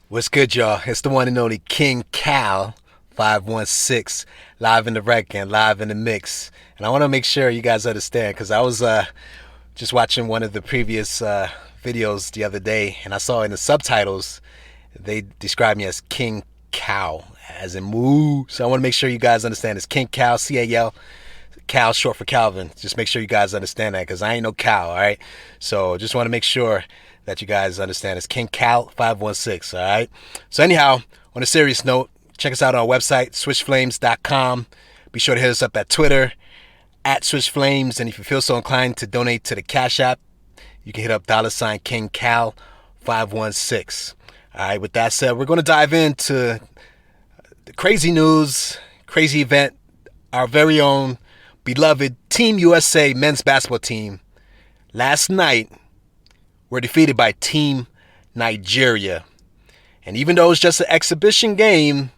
What's good, y'all? It's the one and only King Cal 516, live in the wreck and live in the mix. And I want to make sure you guys understand because I was just watching one of the previous videos the other day, and I saw in the subtitles they described me as King Cal, as in moo. So I want to make sure you guys understand it's King Cal, Cal. Cal, short for Calvin. Just make sure you guys understand that because I ain't no Cal, all right? So just want to make sure that you guys understand it's King Cal 516, all right? So anyhow, on a serious note, check us out on our website, swishflames.com. Be sure to hit us up at Twitter, at Swish Flames. And if you feel so inclined to donate to the Cashapp, you can hit up $King Cal 516. All right, with that said, we're going to dive into the crazy news, crazy event, our very own beloved Team USA men's basketball team last night were defeated by Team Nigeria. And even though it was just an exhibition game,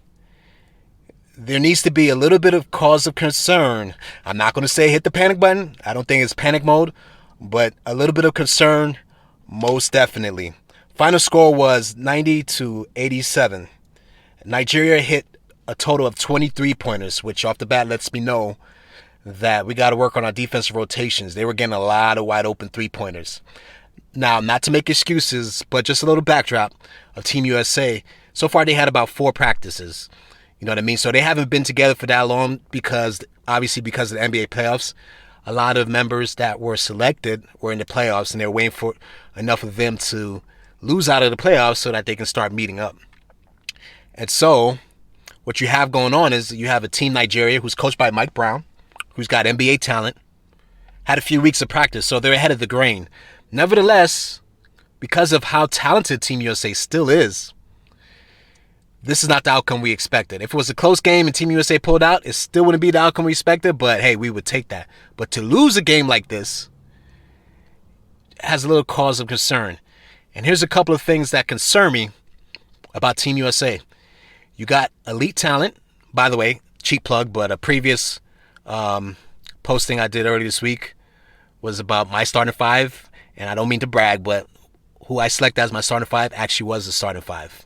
there needs to be a little bit of cause of concern. I'm not going to say hit the panic button. I don't think it's panic mode, but a little bit of concern, most definitely. Final score was 90-87. Nigeria hit a total of 23 pointers, which off the bat lets me know that we got to work on our defensive rotations. They were getting a lot of wide open 3-pointers. Now, not to make excuses, but just a little backdrop of Team USA. So far, they had about 4 practices. You know what I mean? So they haven't been together for that long because, obviously, because of the NBA playoffs. A lot of members that were selected were in the playoffs, and they're waiting for enough of them to lose out of the playoffs so that they can start meeting up. And so, what you have going on is you have a Team Nigeria who's coached by Mike Brown, who's got NBA talent, had a few weeks of practice, so they're ahead of the grain. Nevertheless, because of how talented Team USA still is, this is not the outcome we expected. If it was a close game and Team USA pulled out, it still wouldn't be the outcome we expected, but hey, we would take that. But to lose a game like this has a little cause of concern. And here's a couple of things that concern me about Team USA. You got elite talent. By the way, cheap plug, but a previous posting I did earlier this week was about my starting 5, and I don't mean to brag, but who I select as my starting 5 actually was the starting 5.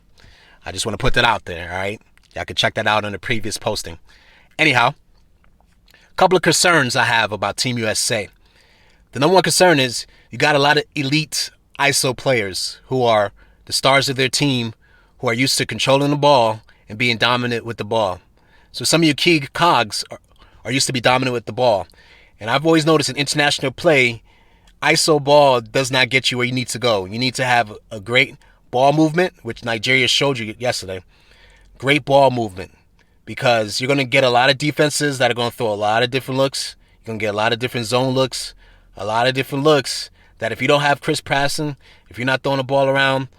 I just want to put that out there, all right? Y'all can check that out on the previous posting. Anyhow, a couple of concerns I have about Team USA. The number one concern is you got a lot of elite ISO players who are the stars of their team, who are used to controlling the ball and being dominant with the ball. So some of your key cogs are used to be dominant with the ball. And I've always noticed in international play, ISO ball does not get you where you need to go. You need to have a great ball movement, which Nigeria showed you yesterday. Great ball movement, because you're going to get a lot of defenses that are going to throw a lot of different looks. You're going to get a lot of different zone looks, a lot of different looks that if you don't have Chris passing, if you're not throwing the ball around,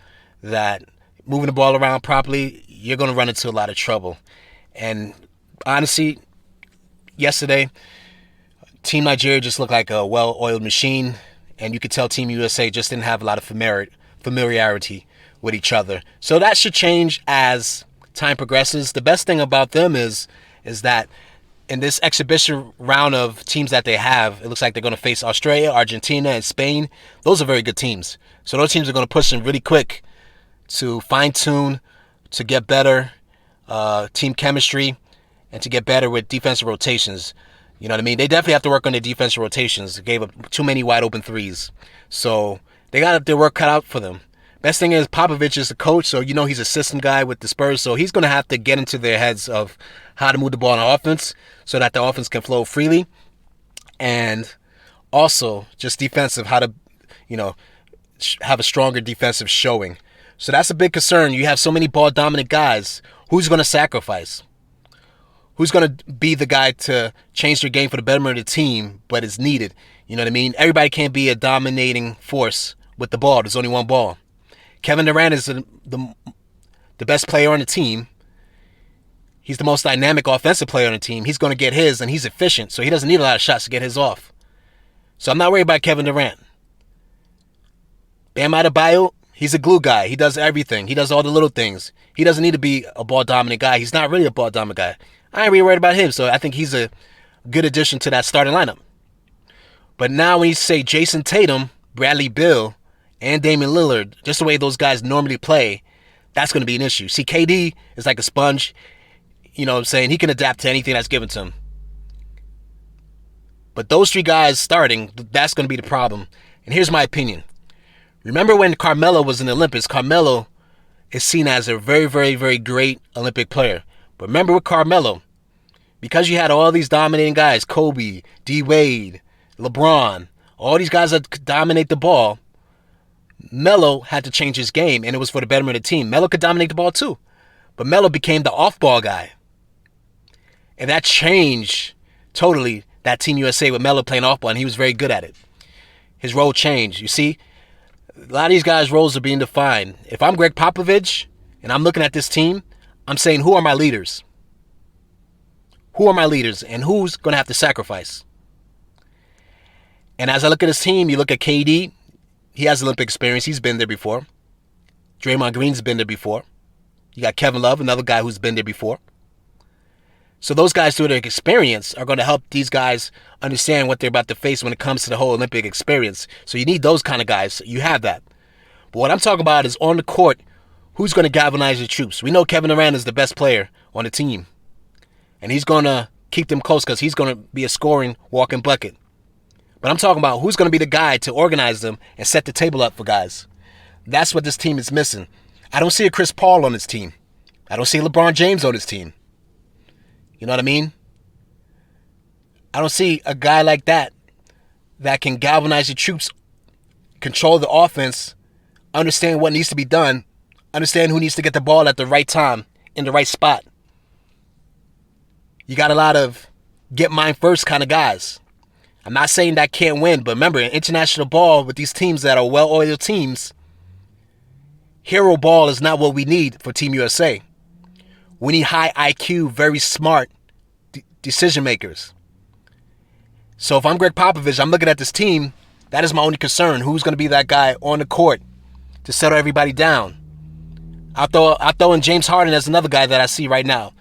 that moving the ball around properly, you're going to run into a lot of trouble. And honestly, yesterday, Team Nigeria just looked like a well-oiled machine, and you could tell Team USA just didn't have a lot of familiarity with each other. So that should change as time progresses. The best thing about them is that in this exhibition round of teams that they have, it looks like they're going to face Australia, Argentina, and Spain. Those are very good teams. So those teams are going to push them really quick to fine-tune, to get better team chemistry, and to get better with defensive rotations. You know what I mean? They definitely have to work on their defensive rotations. They gave up too many wide open threes. So they got their work cut out for them. Best thing is Popovich is the coach, so you know he's a system guy with the Spurs, so he's going to have to get into their heads of how to move the ball on offense so that the offense can flow freely. And also just defensive, how to, have a stronger defensive showing. So that's a big concern. You have so many ball dominant guys. Who's going to sacrifice? Who's going to be the guy to change their game for the betterment of the team, but is needed? You know what I mean? Everybody can't be a dominating force with the ball. There's only one ball. Kevin Durant is the best player on the team. He's the most dynamic offensive player on the team. He's going to get his, and he's efficient, so he doesn't need a lot of shots to get his off. So I'm not worried about Kevin Durant. Bam Adebayo, he's a glue guy. He does everything. He does all the little things. He doesn't need to be a ball-dominant guy. He's not really a ball-dominant guy. I ain't really worried about him, so I think he's a good addition to that starting lineup. But now when you say Jason Tatum, Bradley Beal, and Damian Lillard, just the way those guys normally play, That's going to be an issue. See, KD is like a sponge. You know what I'm saying? He can adapt to anything that's given to him. But those three guys starting, that's going to be the problem. And here's my opinion. Remember when Carmelo was in the Olympics? Carmelo is seen as a very, very, very great Olympic player. But remember with Carmelo, because you had all these dominating guys, Kobe, D. Wade, LeBron, all these guys that could dominate the ball, Melo had to change his game, and it was for the betterment of the team. Melo could dominate the ball too, but Melo became the off-ball guy. And that changed totally that Team USA with Melo playing off-ball, and he was very good at it. His role changed. You see, a lot of these guys' roles are being defined. If I'm Greg Popovich, and I'm looking at this team, I'm saying, who are my leaders? Who are my leaders, and who's going to have to sacrifice? And as I look at his team, you look at KD, he has Olympic experience. He's been there before. Draymond Green's been there before. You got Kevin Love, another guy who's been there before. So those guys, through their experience, are going to help these guys understand what they're about to face when it comes to the whole Olympic experience. So you need those kind of guys. You have that. But what I'm talking about is on the court, who's going to galvanize the troops? We know Kevin Durant is the best player on the team. And he's going to keep them close because he's going to be a scoring walking bucket. But I'm talking about who's going to be the guy to organize them and set the table up for guys. That's what this team is missing. I don't see a Chris Paul on this team. I don't see LeBron James on this team. You know what I mean? I don't see a guy like that can galvanize the troops, control the offense, understand what needs to be done, understand who needs to get the ball at the right time, in the right spot. You got a lot of get mine first kind of guys. I'm not saying that can't win, but remember, in international ball with these teams that are well-oiled teams, hero ball is not what we need for Team USA. We need high IQ, very smart decision makers. So if I'm Greg Popovich, I'm looking at this team, that is my only concern. Who's going to be that guy on the court to settle everybody down? I'll throw in James Harden as another guy that I see right now.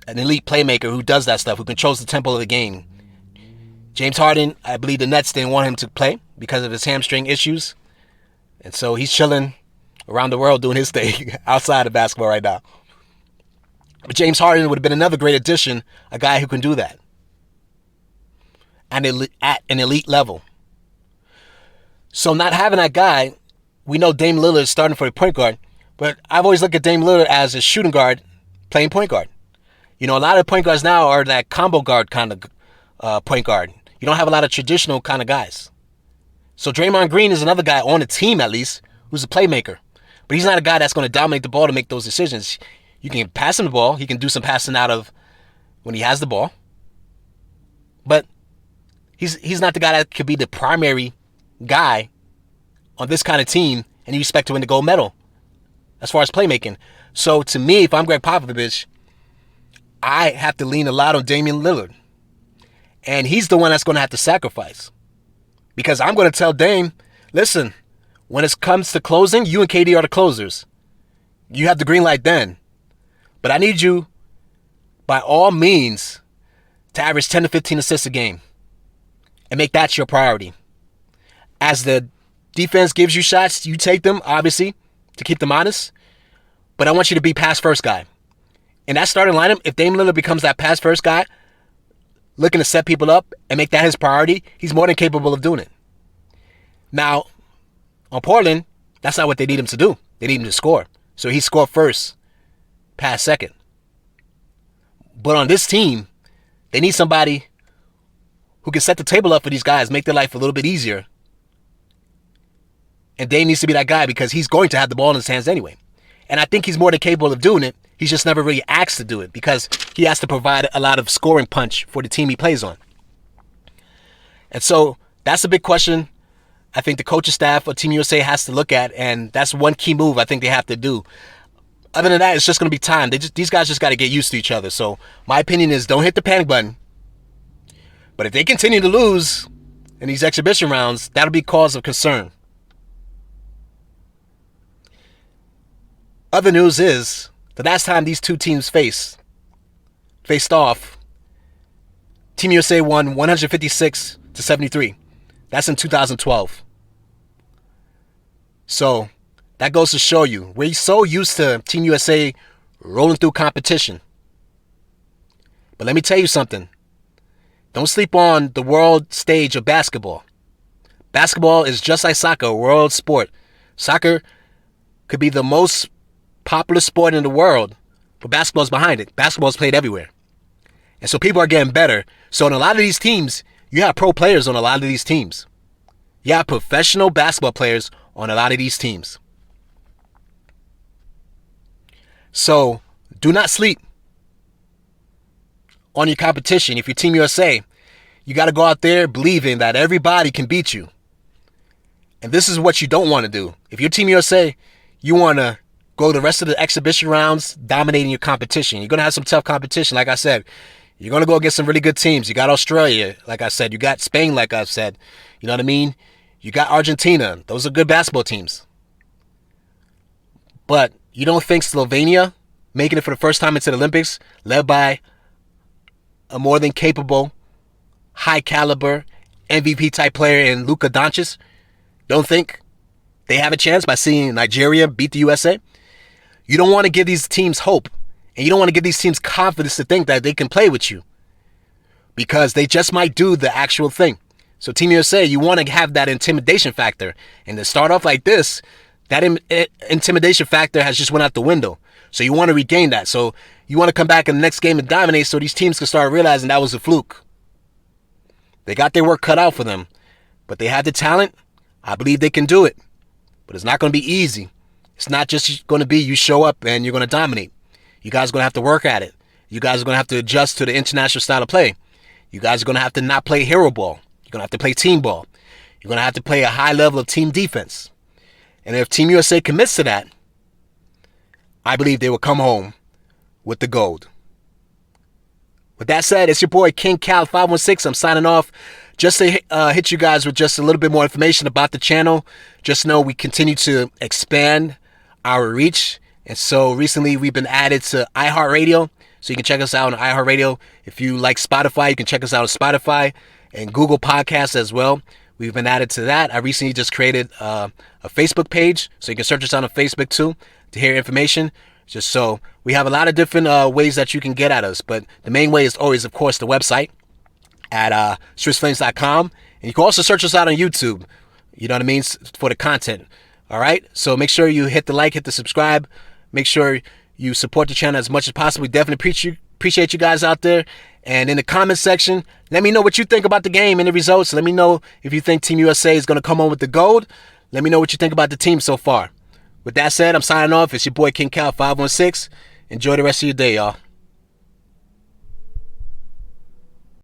An elite playmaker who does that stuff, who controls the tempo of the game. James Harden, I believe the Nets didn't want him to play because of his hamstring issues. And so he's chilling around the world doing his thing outside of basketball right now. But James Harden would have been another great addition, a guy who can do that at an elite level. So not having that guy, we know Dame Lillard is starting for the point guard, but I've always looked at Dame Lillard as a shooting guard playing point guard. You know, a lot of point guards now are that combo guard kind of point guard. You don't have a lot of traditional kind of guys. So Draymond Green is another guy on the team, at least, who's a playmaker. But he's not a guy that's going to dominate the ball to make those decisions. You can pass him the ball. He can do some passing out of when he has the ball. But he's not the guy that could be the primary guy on this kind of team, and you expect to win the gold medal as far as playmaking. So to me, if I'm Greg Popovich, I have to lean a lot on Damian Lillard. And he's the one that's going to have to sacrifice. Because I'm going to tell Dame, listen, when it comes to closing, you and KD are the closers. You have the green light then. But I need you, by all means, to average 10 to 15 assists a game. And make that your priority. As the defense gives you shots, you take them, obviously, to keep them honest. But I want you to be pass first guy. In that starting lineup, if Dame Lillard becomes that pass first guy, looking to set people up and make that his priority, he's more than capable of doing it. Now, on Portland, that's not what they need him to do. They need him to score. So he scored first, pass second. But on this team, they need somebody who can set the table up for these guys, make their life a little bit easier. And Dame needs to be that guy because he's going to have the ball in his hands anyway. And I think he's more than capable of doing it. He's just never really asked to do it because he has to provide a lot of scoring punch for the team he plays on. And so that's a big question I think the coaching staff of Team USA has to look at, and that's one key move I think they have to do. Other than that, it's just going to be time. These guys just got to get used to each other. So my opinion is don't hit the panic button. But if they continue to lose in these exhibition rounds, that'll be cause of concern. Other news is the last time these two teams faced off, Team USA won 156-73. That's in 2012. So That goes to show you, we're so used to Team USA rolling through competition. But let me tell you something. Don't sleep on the world stage of basketball. Basketball is just like soccer, a world sport. Soccer could be the most popular sport in the world, but basketball's behind it. Basketball's played everywhere. And so people are getting better. So in a lot of these teams, you have pro players on a lot of these teams. You have professional basketball players on a lot of these teams. So do not sleep on your competition. If you're Team USA, you got to go out there believing that everybody can beat you. And this is what you don't want to do. If you're Team USA, you want to go the rest of the exhibition rounds dominating your competition. You're going to have some tough competition. Like I said, you're going to go against some really good teams. You got Australia, like I said. You got Spain, like I've said. You know what I mean? You got Argentina. Those are good basketball teams. But you don't think Slovenia, making it for the first time into the Olympics, led by a more than capable, high caliber, MVP type player in Luka Doncic, don't think they have a chance by seeing Nigeria beat the USA? You don't want to give these teams hope, and you don't want to give these teams confidence to think that they can play with you, because they just might do the actual thing. So Team USA, you want to have that intimidation factor, and to start off like this, that intimidation factor has just went out the window. So you want to regain that. So you want to come back in the next game and dominate, so these teams can start realizing that was a fluke. They got their work cut out for them, but they have the talent. I believe they can do it, but it's not going to be easy. It's not just going to be you show up and you're going to dominate. You guys are going to have to work at it. You guys are going to have to adjust to the international style of play. You guys are going to have to not play hero ball. You're going to have to play team ball. You're going to have to play a high level of team defense. And if Team USA commits to that, I believe they will come home with the gold. With that said, it's your boy King Cal 516. I'm signing off. Just to hit you guys with just a little bit more information about the channel. Just know we continue to expand our reach. And so recently we've been added to iHeartRadio. So you can check us out on iHeartRadio. If you like Spotify, you can check us out on Spotify and Google Podcasts as well. We've been added to that. I recently just created a Facebook page. So you can search us out on Facebook too to hear information. Just so we have a lot of different ways that you can get at us. But the main way is always, of course, the website at swishflames.com. And you can also search us out on YouTube, you know what I mean, for the content. All right? So make sure you hit the like, hit the subscribe. Make sure you support the channel as much as possible. We definitely appreciate you guys out there. And in the comment section, let me know what you think about the game and the results. Let me know if you think Team USA is going to come home with the gold. Let me know what you think about the team so far. With that said, I'm signing off. It's your boy King Cal 516. Enjoy the rest of your day, y'all.